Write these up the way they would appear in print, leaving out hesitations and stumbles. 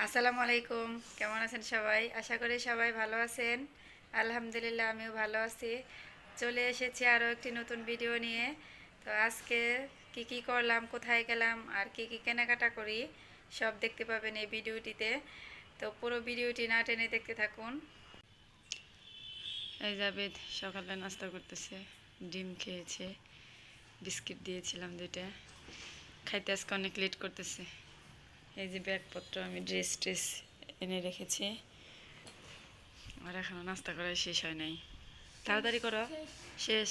আসসালামু আলাইকুম। কেমন আছেন সবাই? আশা করি সবাই ভালো আছেন। আলহামদুলিল্লাহ আমিও ভালো আছি। চলে এসেছি আরও একটি নতুন ভিডিও নিয়ে। তো আজকে কি কি করলাম, কোথায় গেলাম আর কি কি কেনাকাটা করি সব দেখতে পাবেন এই ভিডিওটিতে। তো পুরো ভিডিওটি না টেনে দেখতে থাকুন। এই জাবেদ সকালে নাস্তা করতেছে, ডিম খেয়েছে, বিস্কিট দিয়েছিলাম দুইটা, খাইতে আজকে অনেক লেট করতেছে। এই যে ব্যাগপত্র আমি ড্রেস ট্রেস এনে রেখেছি, আর এখনো নাস্তা করা শেষ হয় নাই। তাড়াতাড়ি করো, শেষ।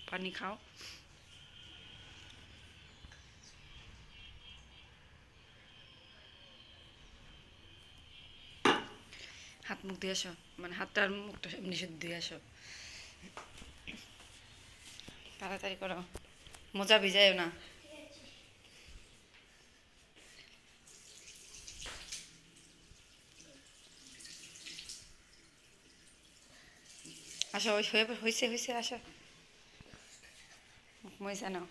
পানি খাও। হাত মুখ দিয়ে আসো, মানে হাতটা আর মুখটা এমনি শুদ্ধ দিয়ে আসো। তাড়াতাড়ি করো, মোজা ভিজায়ও না। আসো, ওই হয়েছে হয়েছে, আসো। মইসা নাও,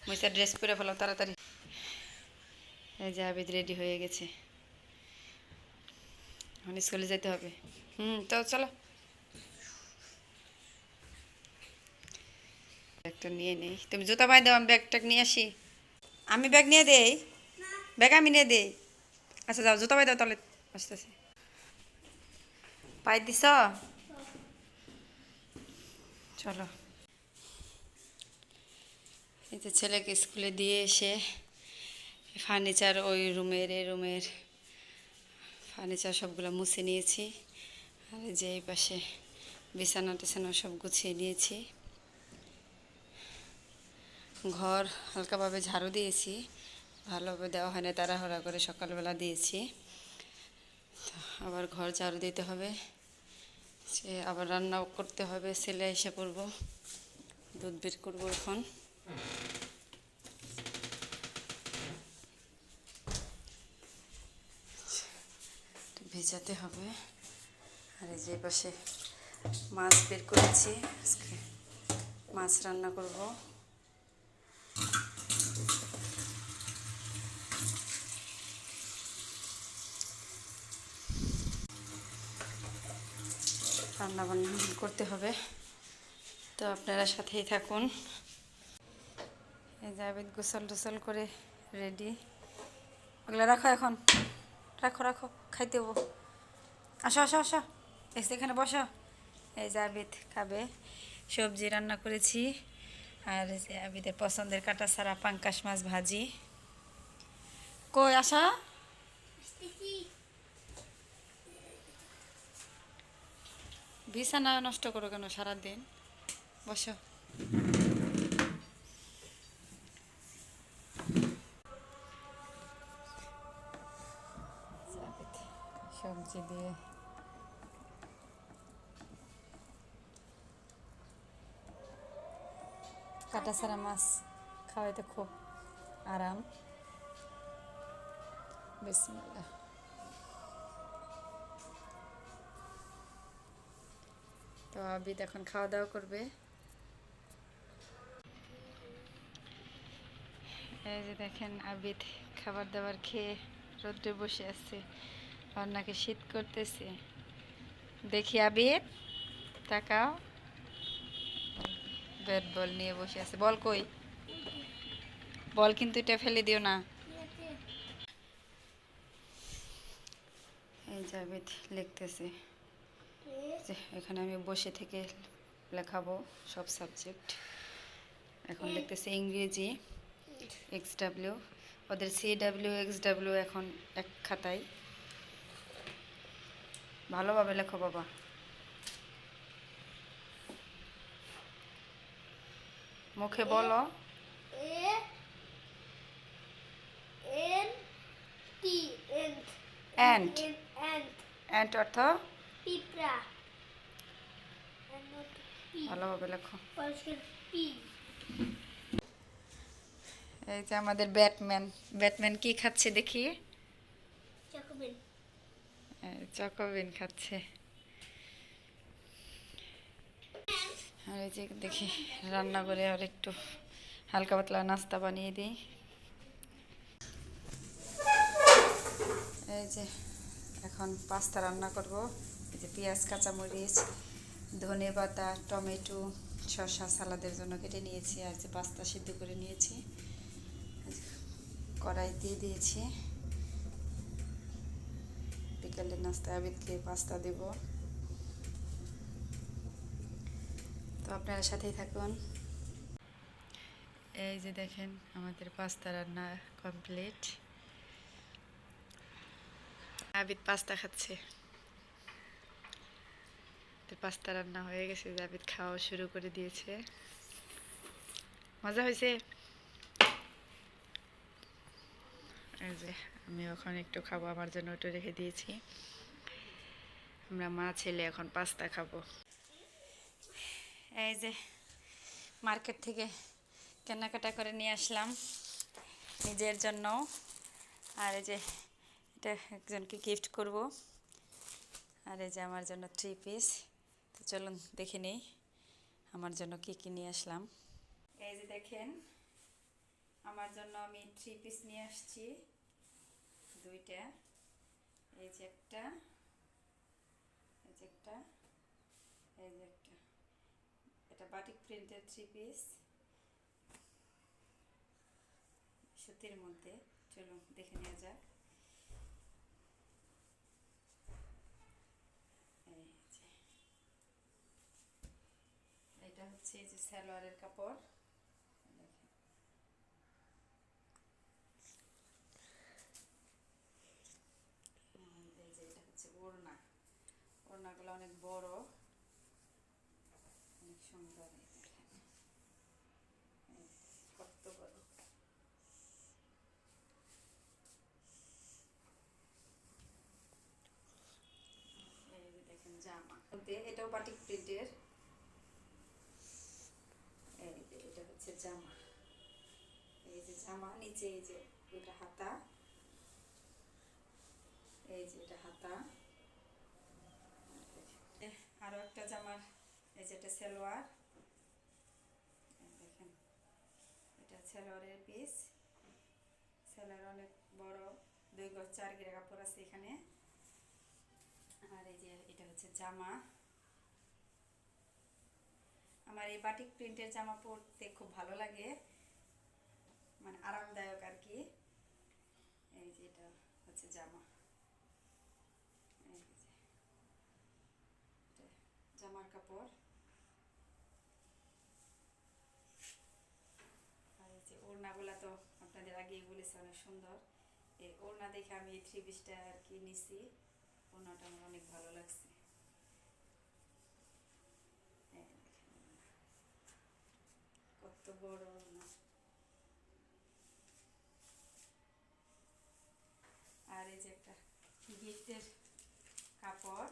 মইসা ড্রেস পরে ফেলো তাড়াতাড়ি। এই যে আবিদ রেডি হয়ে গেছে, এখন স্কুলে যেতে হবে। তো চলো, ব্যাগটা নিয়ে নেই। তুমি জুতা পাই দাও, আমি ব্যাগটা নিয়ে আসি। আমি ব্যাগ নিয়ে দেই, ব্যাগ আমি নিয়ে দেই। আচ্ছা যাও, জুতা পাই দাও তাহলে। আসতেছি। পাই দিছ, চলো। এই যে ছেলেকে স্কুলে দিয়ে এসে ফার্নিচার, ওই রুমের এই রুমের ফার্নিচার সবগুলো মুছে নিয়েছি। আর এই যে এই পাশে বিছানা টিছানা সব গুছিয়ে নিয়েছি। ঘর হালকাভাবে ঝাড়ু দিয়েছি, ভালোভাবে দেওয়া হয় না, তাড়াহুড়া করে সকালবেলা দিয়েছি। আবার ঘর ঝাড়ু দিতে হবে, সে আবার রান্নাও করতে হবে। ছেলে এসে পড়বো, দুধ বের করবো এখন। ভেজাতে হবে। আর এই যে পাশে মাছ বের করেছি, আজকে মাছ রান্না করব। রান্না বান্না করতে হবে, তো আপনারা সাথেই থাকুন। এই যে আবিদ গোসল টোসল করে রেডি। ওগুলো রাখো এখন, রাখো রাখো, খাইতে হবো। আসো আসো আসো, এসে এখানে বসো। এই যে আবিদ খাবে, সবজি রান্না করেছি। আর এই যে আবিদের পছন্দের কাটা ছাড়া পাঙ্কাশ মাছ ভাজি। কই আসা, বিছানা নষ্ট করো কেন সারাদিন? বসো। সবজি দিয়ে কাটা ছাড়া মাছ খাওয়াইতে খুব আরাম। বিসমিল্লাহ। তো আবিদ এখন খাওয়া দাওয়া করবে। এই যে দেখেন আবিদ খাবার দাবার খেয়ে রোদ্রে বসে আছে, আর নাকি শীত করতেছে। দেখি আবিদ, তাকাও। ব্যাট বল নিয়ে বসে আছে। বল কই? বল কিন্তু এটা ফেলে দিও না। এই যে আবিদ লিখতেছে, যে এখানে আমি বসে থেকে লেখাবো সব সাবজেক্ট। এখন লিখতেছে ইংরেজি XW, ওদের CW XW এখন এক খাতায়। ভালোভাবে লেখো বাবা। মুখে বলো। অ্যান্ট, অ্যান্ট অর্থ পিঁপড়া। ভালোভাবে লেখো। এই যে আমাদের ব্যাটম্যান, ব্যাটম্যান কি খাচ্ছে দেখি? চকোবিন খাচ্ছে। আর এই যে দেখি রান্না করে আর একটু হালকা পাতলা নাস্তা বানিয়ে দিই। এই যে এখন পাস্তা রান্না করব। এই যে পেঁয়াজ, কাঁচামরিচ, ধনে পাতা, টমেটো, শসা সালাদের জন্য কেটে নিয়েছি। আর যে পাস্তা সিদ্ধ করে নিয়েছি, কড়াই দিয়ে দিয়েছি। বিকালের নাস্তায় আবিদকে পাস্তা দেব। তো আপনারা সাথেই থাকুন। এই যে দেখেন আমাদের পাস্তা রান্না কমপ্লিট। আবিদ পাস্তা খাচ্ছে। তো পাস্তা রান্না হয়ে গেছে, আবিদ খাওয়া শুরু করে দিয়েছে। মজা হয়েছে। এই যে আমি এখন একটু খাবো, আমার জন্য একটু রেখে দিয়েছি। আমরা মা ছেলে এখন পাস্তা খাবো। এই যে মার্কেট থেকে কেনাকাটা করে নিয়ে আসলাম নিজের জন্য। আর এই যে এটা একজনকে গিফট করব। আর এই যে আমার জন্য 3 পিস। তো চলুন দেখে নিই আমার জন্য কী কী নিয়ে আসলাম। এই যে দেখেন আমার জন্য আমি 3 পিস নিয়ে আসছি, 2টা। এই যে একটা, এই যে একটা, এই যে একটা। এটা বাটিক প্রিন্টের 3 পিস, সুতির মধ্যে। চলুন দেখে নেওয়া যাক। এই যে এটা হচ্ছে এই যে সালোয়ারের কাপড়। দেখেন এই যে এটা হচ্ছে ওড়না। ওড়নাগুলো অনেক বড়, অনেক সুন্দর। কত বড়। এই যে দেখেন জামা, এটাও বাটিক প্রিন্টের। এই যে এটা হচ্ছে জামা। এই যে জামা, নিচে এই যে এটা হাতা। এই যে এটা হাতা। আরো একটা জামার এই যে এটা সালোয়ার। দেখেন এটা সালোয়ারের পিস। সালোয়ার অনেক বড়, 2 গজ 4 গিরা কাপড় আছে এখানে। আর এই যে এটা হচ্ছে জামা। আমার এই বাটিক প্রিন্টের জামা পরতে খুব ভালো লাগে, মানে আরামদায়ক আর কি। এই যে এটা হচ্ছে জামা। এই যে এটা জামার কাপড়। আর এই যে ওড়নাগুলা তো আপনাদের আগেই বলেছি অনেক সুন্দর। এই ওড়না দেখে আমি এই 3 পিসটা আর কি নিছি। ওড়নাটা আমার অনেক ভালো লাগছে। কত বড় ওড়না। আর এই যে একটা গিফটের কাপড়,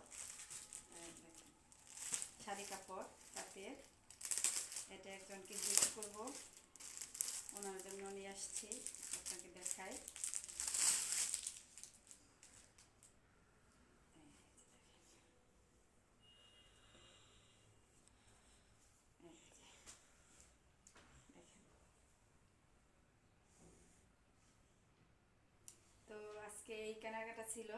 শাড়ি কাপড় তাঁতের। এটা একজনকে গিফট করব, ওনার জন্য নিয়ে আসছি, আপনাকে দেখাই। তো আজকে এই কেনাকাটা ছিল।